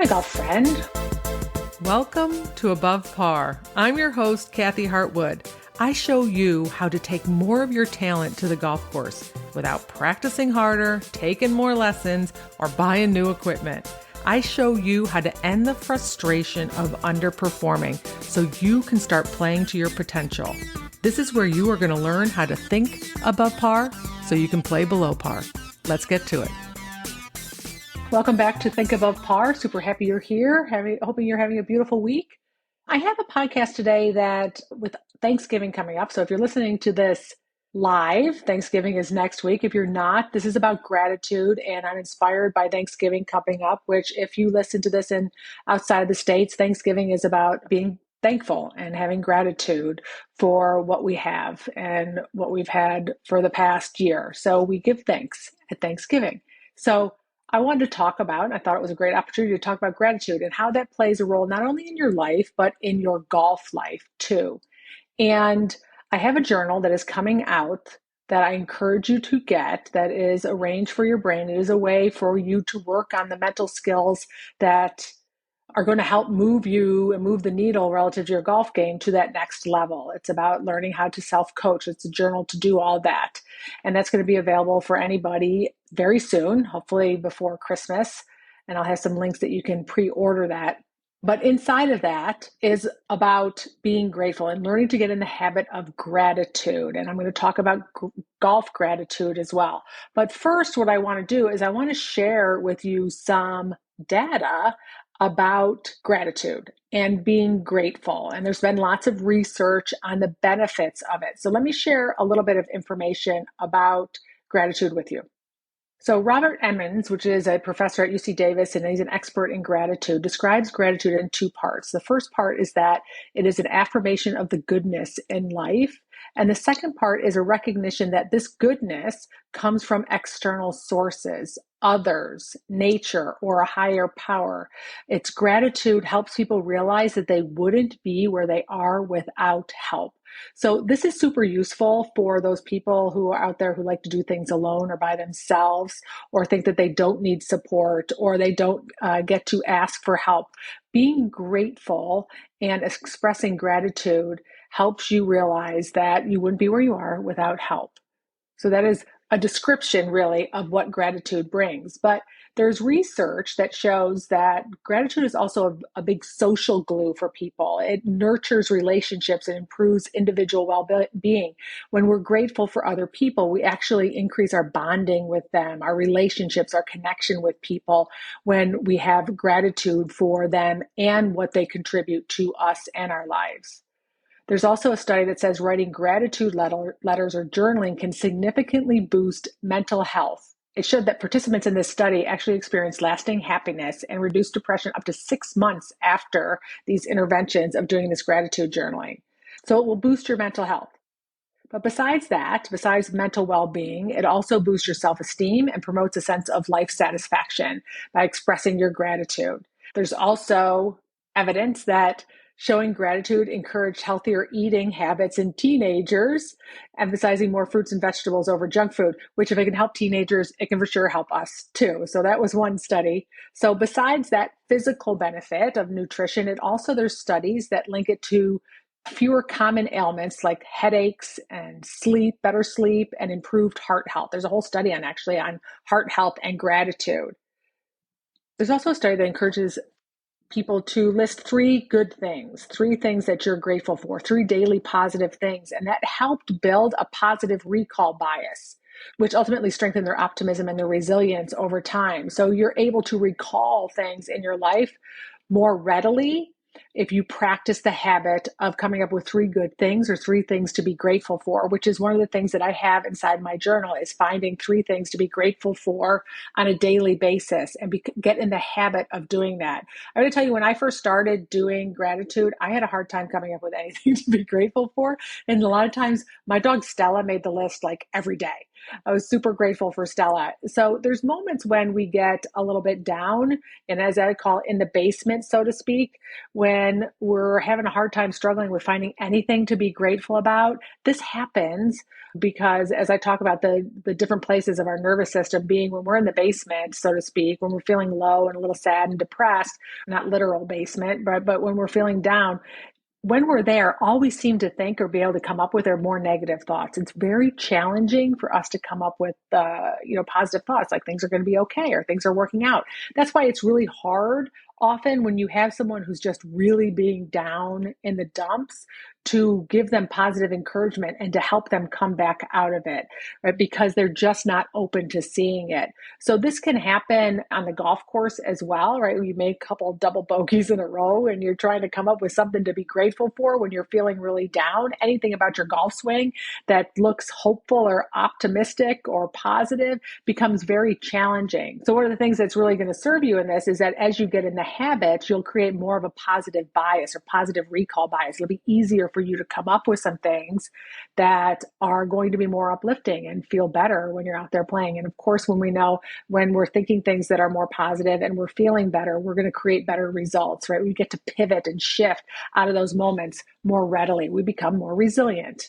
my golf friend. Welcome to Above Par. I'm your host, Kathy Hartwood. I show you how to take more of your talent to the golf course without practicing harder, taking more lessons, or buying new equipment. I show you how to end the frustration of underperforming so you can start playing to your potential. This is where you are going to learn how to think above par so you can play below par. Let's get to it. Welcome back to Think Above Par. Super happy you're here. Hoping you're having a beautiful week. I have a podcast today that with Thanksgiving coming up. So if you're listening to this live, Thanksgiving is next week. If you're not, this is about gratitude, and I'm inspired by Thanksgiving coming up, which if you listen to this in outside of the States, Thanksgiving is about being thankful and having gratitude for what we have and what we've had for the past year. So we give thanks at Thanksgiving. So I wanted to talk about, and I thought it was a great opportunity to talk about gratitude and how that plays a role not only in your life, but in your golf life too. And I have a journal that is coming out that I encourage you to get that is arranged for your brain. It is a way for you to work on the mental skills that are going to help move you and move the needle relative to your golf game to that next level. It's about learning how to self-coach. It's a journal to do all that. And that's going to be available for anybody very soon, hopefully before Christmas. And I'll have some links that you can pre-order that. But inside of that is about being grateful and learning to get in the habit of gratitude. And I'm going to talk about golf gratitude as well. But first, what I want to do is I want to share with you some data about gratitude and being grateful. And there's been lots of research on the benefits of it. So let me share a little bit of information about gratitude with you. So Robert Emmons, which is a professor at UC Davis, and he's an expert in gratitude, describes gratitude in two parts. The first part is that it is an affirmation of the goodness in life. And the second part is a recognition that this goodness comes from external sources, others, nature, or a higher power. Its gratitude helps people realize that they wouldn't be where they are without help. So this is super useful for those people who are out there who like to do things alone or by themselves, or think that they don't need support, or they don't get to ask for help. Being grateful and expressing gratitude helps you realize that you wouldn't be where you are without help. So that is a description really of what gratitude brings. But there's research that shows that gratitude is also a big social glue for people. It nurtures relationships and improves individual well-being. When we're grateful for other people, we actually increase our bonding with them, our relationships, our connection with people when we have gratitude for them and what they contribute to us and our lives. There's also a study that says writing gratitude letters or journaling can significantly boost mental health. It showed that participants in this study actually experienced lasting happiness and reduced depression up to 6 months after these interventions of doing this gratitude journaling. So it will boost your mental health. But besides that, besides mental well-being, it also boosts your self-esteem and promotes a sense of life satisfaction by expressing your gratitude. There's also evidence that showing gratitude encouraged healthier eating habits in teenagers, emphasizing more fruits and vegetables over junk food, which if it can help teenagers, it can for sure help us too. So that was one study. So besides that physical benefit of nutrition, there's studies that link it to fewer common ailments like headaches and better sleep, and improved heart health. There's a whole study on heart health and gratitude. There's also a study that encourages people to list three things that you're grateful for, 3 daily positive things. And that helped build a positive recall bias, which ultimately strengthened their optimism and their resilience over time. So you're able to recall things in your life more readily if you practice the habit of coming up with 3 good things or 3 things to be grateful for, which is one of the things that I have inside my journal, is finding 3 things to be grateful for on a daily basis and get in the habit of doing that. I'm going to tell you, when I first started doing gratitude, I had a hard time coming up with anything to be grateful for. And a lot of times my dog Stella made the list like every day. I was super grateful for Stella. So there's moments when we get a little bit down, and as I call it, in the basement, so to speak, when we're having a hard time struggling with finding anything to be grateful about. This happens because, as I talk about the different places of our nervous system being when we're in the basement, so to speak, when we're feeling low and a little sad and depressed, not literal basement, but when we're feeling down, when we're there, all we seem to think or be able to come up with are more negative thoughts. It's very challenging for us to come up with, positive thoughts like things are going to be okay or things are working out. That's why it's really hard often when you have someone who's just really being down in the dumps to give them positive encouragement and to help them come back out of it, right? Because they're just not open to seeing it. So this can happen on the golf course as well, right? You make a couple double bogeys in a row and you're trying to come up with something to be grateful for when you're feeling really down. Anything about your golf swing that looks hopeful or optimistic or positive becomes very challenging. So one of the things that's really going to serve you in this is that as you get in the habit, you'll create more of a positive bias or positive recall bias. It'll be easier for you to come up with some things that are going to be more uplifting and feel better when you're out there playing. And of course, when we're thinking things that are more positive and we're feeling better, we're going to create better results, right? We get to pivot and shift out of those moments more readily. We become more resilient.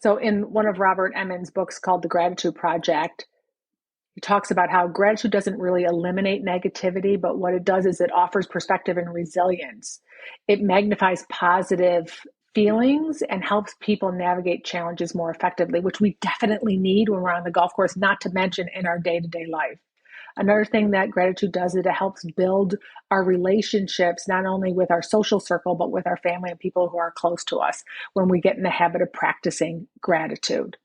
So in one of Robert Emmons' books called The Gratitude Project, he talks about how gratitude doesn't really eliminate negativity, but what it does is it offers perspective and resilience. It magnifies positive feelings and helps people navigate challenges more effectively, which we definitely need when we're on the golf course, not to mention in our day-to-day life. Another thing that gratitude does is it helps build our relationships, not only with our social circle, but with our family and people who are close to us when we get in the habit of practicing gratitude.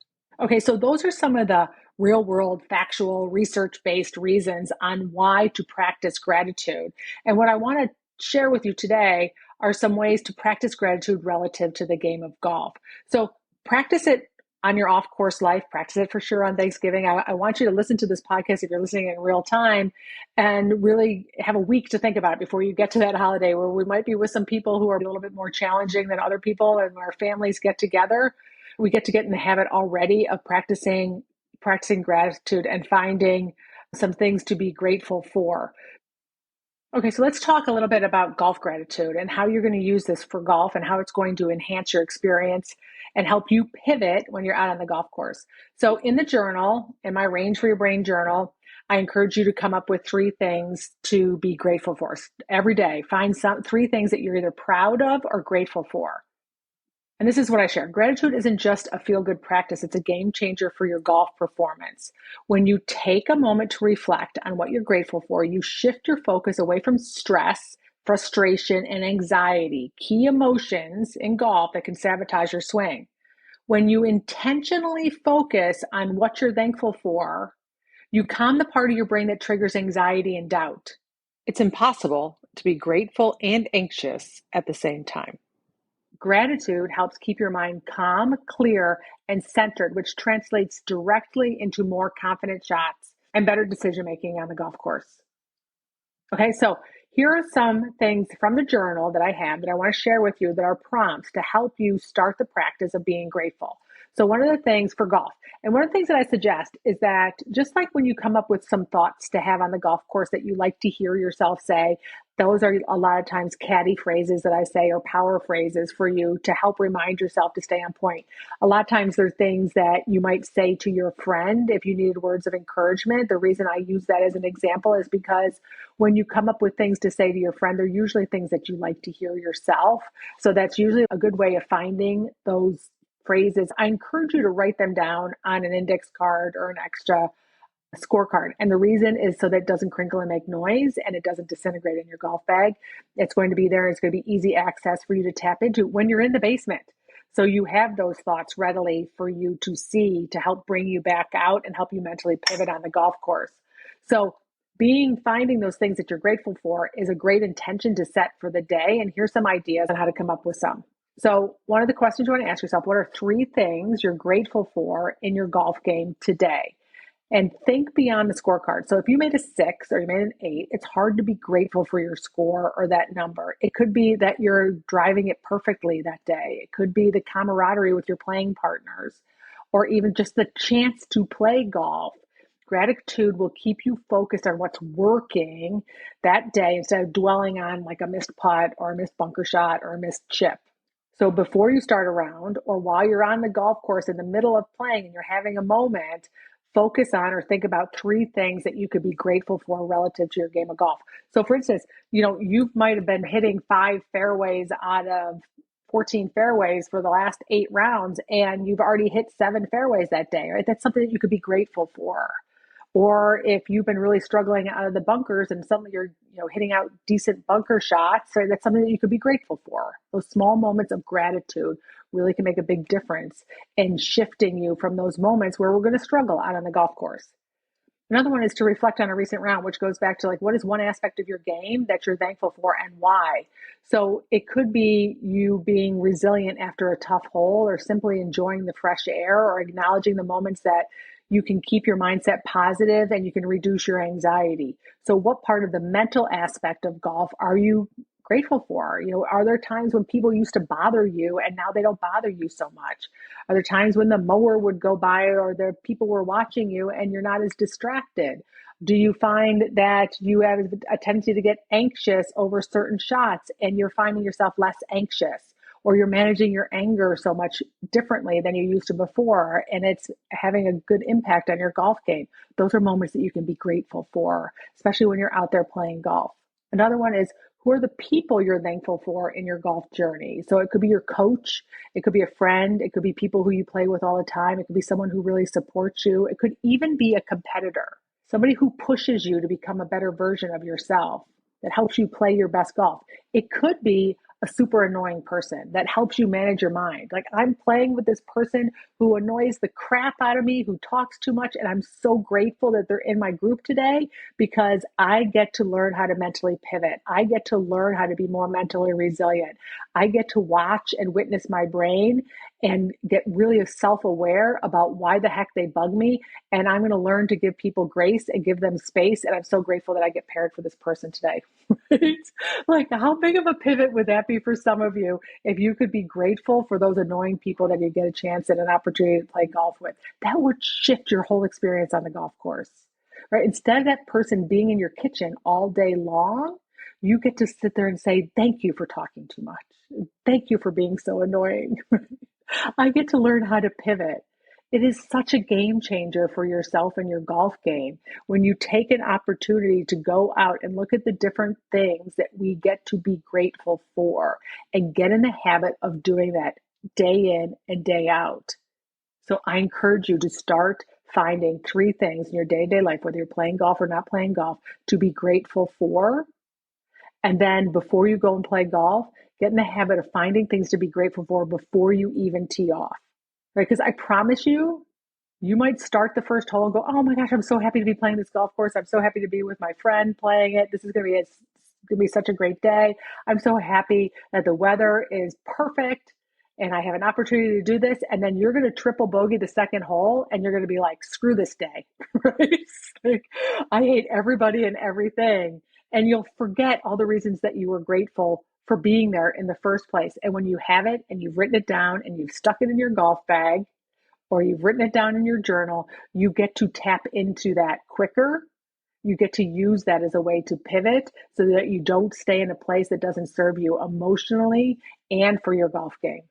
Okay, so those are some of the real world, factual, research based reasons on why to practice gratitude. And what I want to share with you today are some ways to practice gratitude relative to the game of golf. So practice it on your off course life, practice it for sure on Thanksgiving. I want you to listen to this podcast if you're listening in real time and really have a week to think about it before you get to that holiday where we might be with some people who are a little bit more challenging than other people and our families get together. We get to get in the habit already of practicing gratitude and finding some things to be grateful for. Okay, so let's talk a little bit about golf gratitude and how you're going to use this for golf and how it's going to enhance your experience and help you pivot when you're out on the golf course. So in the journal, in my Range for Your Brain journal, I encourage you to come up with 3 things to be grateful for every day. Find 3 things that you're either proud of or grateful for. And this is what I share. Gratitude isn't just a feel-good practice. It's a game changer for your golf performance. When you take a moment to reflect on what you're grateful for, you shift your focus away from stress, frustration, and anxiety, key emotions in golf that can sabotage your swing. When you intentionally focus on what you're thankful for, you calm the part of your brain that triggers anxiety and doubt. It's impossible to be grateful and anxious at the same time. Gratitude helps keep your mind calm, clear, and centered, which translates directly into more confident shots and better decision making on the golf course. Okay, so here are some things from the journal that I have that I want to share with you that are prompts to help you start the practice of being grateful. So one of the things for golf, and one of the things that I suggest is that just like when you come up with some thoughts to have on the golf course that you like to hear yourself say, those are a lot of times catty phrases that I say or power phrases for you to help remind yourself to stay on point. A lot of times they're things that you might say to your friend if you needed words of encouragement. The reason I use that as an example is because when you come up with things to say to your friend, they're usually things that you like to hear yourself. So that's usually a good way of finding those phrases. I encourage you to write them down on an index card or an extra scorecard. And the reason is so that it doesn't crinkle and make noise and it doesn't disintegrate in your golf bag. It's going to be there. It's going to be easy access for you to tap into when you're in the basement. So you have those thoughts readily for you to see to help bring you back out and help you mentally pivot on the golf course. So finding those things that you're grateful for is a great intention to set for the day. And here's some ideas on how to come up with some. So one of the questions you want to ask yourself, what are 3 things you're grateful for in your golf game today? And think beyond the scorecard. So if you made a 6 or you made an 8, it's hard to be grateful for your score or that number. It could be that you're driving it perfectly that day. It could be the camaraderie with your playing partners. or even just the chance to play golf. Gratitude will keep you focused on what's working that day instead of dwelling on like a missed putt or a missed bunker shot or a missed chip. So before you start a round or while you're on the golf course in the middle of playing and you're having a moment, focus on or think about three things that you could be grateful for relative to your game of golf. So for instance, you might have been hitting 5 fairways out of 14 fairways for the last 8 rounds, and you've already hit 7 fairways that day, right? That's something that you could be grateful for. Or if you've been really struggling out of the bunkers and suddenly you're hitting out decent bunker shots, right, that's something that you could be grateful for. Those small moments of gratitude really can make a big difference in shifting you from those moments where we're going to struggle out on the golf course. Another one is to reflect on a recent round, which goes back to like, what is one aspect of your game that you're thankful for and why? So it could be you being resilient after a tough hole, or simply enjoying the fresh air, or acknowledging the moments that you can keep your mindset positive and you can reduce your anxiety. So what part of the mental aspect of golf are you grateful for? Are there times when people used to bother you and now they don't bother you so much? Are there times when the mower would go by or the people were watching you and you're not as distracted? Do you find that you have a tendency to get anxious over certain shots and you're finding yourself less anxious? Or you're managing your anger so much differently than you used to before, and it's having a good impact on your golf game? Those are moments that you can be grateful for, especially when you're out there playing golf. Another one is, who are the people you're thankful for in your golf journey? So it could be your coach, it could be a friend, it could be people who you play with all the time, it could be someone who really supports you, it could even be a competitor, somebody who pushes you to become a better version of yourself, that helps you play your best golf. It could be a super annoying person that helps you manage your mind. Like, I'm playing with this person who annoys the crap out of me, who talks too much, and I'm so grateful that they're in my group today because I get to learn how to mentally pivot. I get to learn how to be more mentally resilient. I get to watch and witness my brain and get really self-aware about why the heck they bug me. And I'm going to learn to give people grace and give them space. And I'm so grateful that I get paired for this person today. Right? Like, how big of a pivot would that be for some of you if you could be grateful for those annoying people that you get a chance and an opportunity to play golf with? That would shift your whole experience on the golf course, right? Instead of that person being in your kitchen all day long, you get to sit there and say, thank you for talking too much. Thank you for being so annoying. I get to learn how to pivot. It is such a game changer for yourself and your golf game when you take an opportunity to go out and look at the different things that we get to be grateful for and get in the habit of doing that day in and day out. So I encourage you to start finding 3 things in your day-to-day life, whether you're playing golf or not playing golf, to be grateful for. And then before you go and play golf, get in the habit of finding things to be grateful for before you even tee off, right? Because I promise you, you might start the first hole and go, oh my gosh, I'm so happy to be playing this golf course. I'm so happy to be with my friend playing it. This is going to be such a great day. I'm so happy that the weather is perfect and I have an opportunity to do this. And then you're going to triple bogey the second hole and you're going to be like, screw this day, right? Like, I hate everybody and everything. And you'll forget all the reasons that you were grateful for being there in the first place. And when you have it and you've written it down and you've stuck it in your golf bag or you've written it down in your journal, you get to tap into that quicker. You get to use that as a way to pivot so that you don't stay in a place that doesn't serve you emotionally and for your golf game.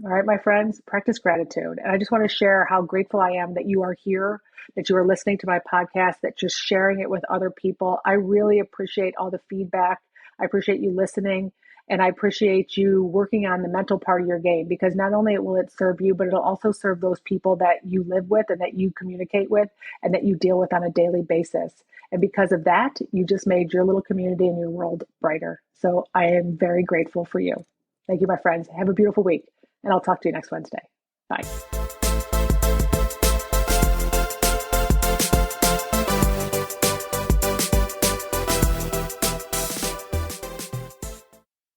All right, my friends, practice gratitude. And I just want to share how grateful I am that you are here, that you are listening to my podcast, that you're sharing it with other people. I really appreciate all the feedback. I appreciate you listening. And I appreciate you working on the mental part of your game, because not only will it serve you, but it'll also serve those people that you live with and that you communicate with and that you deal with on a daily basis. And because of that, you just made your little community and your world brighter. So I am very grateful for you. Thank you, my friends. Have a beautiful week. And I'll talk to you next Wednesday. Bye.